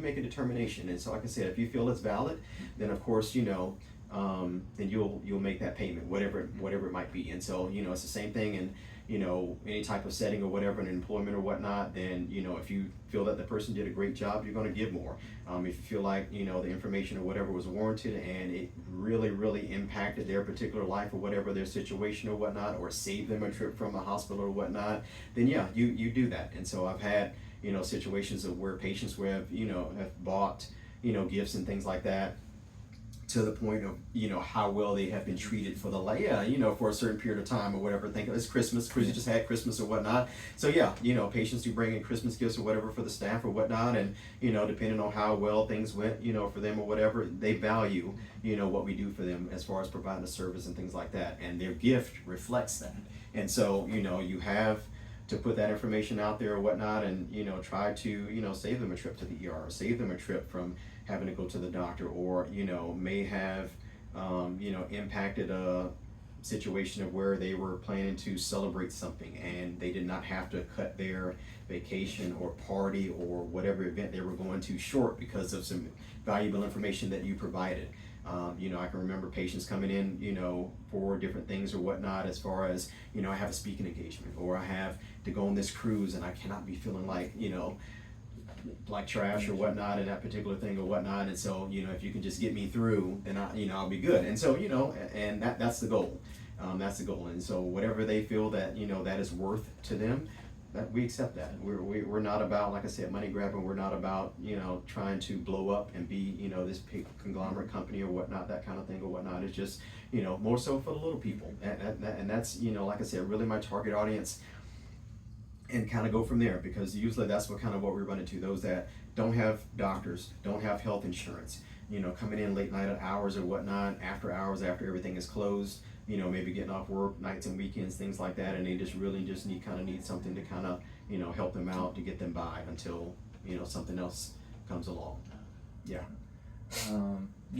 make a determination. And so, like I said, if you feel it's valid, then of course, then you'll make that payment, whatever it might be. And so, it's the same thing in, any type of setting or whatever, in employment or whatnot. Then, if you feel that the person did a great job, you're going to give more. If you feel like, the information or whatever was warranted and it really impacted their particular life or whatever, their situation or whatnot, or saved them a trip from a hospital or whatnot, then yeah, you do that. And so I've had, situations of where patients have bought, gifts and things like that, to the point of how well they have been treated for for a certain period of time or whatever. Think it's Christmas because you just had Christmas or whatnot. So yeah, patients do bring in Christmas gifts or whatever for the staff or whatnot, and depending on how well things went for them or whatever, they value what we do for them as far as providing a service and things like that, and their gift reflects that. And so you have to put that information out there or whatnot, and try to save them a trip to the ER, or save them a trip from having to go to the doctor, or may have impacted a situation of where they were planning to celebrate something and they did not have to cut their vacation or party or whatever event they were going to short because of some valuable information that you provided. I can remember patients coming in, for different things or whatnot, as far as, I have a speaking engagement, or I have to go on this cruise and I cannot be feeling like trash or whatnot in that particular thing or whatnot. And so, if you can just get me through, then I'll be good. And so, and that's the goal. That's the goal. And so whatever they feel that, that is worth to them, that we accept that. We're not about, like I said, money grabbing. We're not about, trying to blow up and be, this big conglomerate company or whatnot, that kind of thing or whatnot. It's just, more so for the little people. And that's, like I said, really my target audience, and kind of go from there, because usually that's what we're running to, those that don't have doctors, don't have health insurance, coming in late night hours or whatnot, after hours, after everything is closed, maybe getting off work nights and weekends, things like that, and they just really need something to help them out to get them by until something else comes along. Yeah.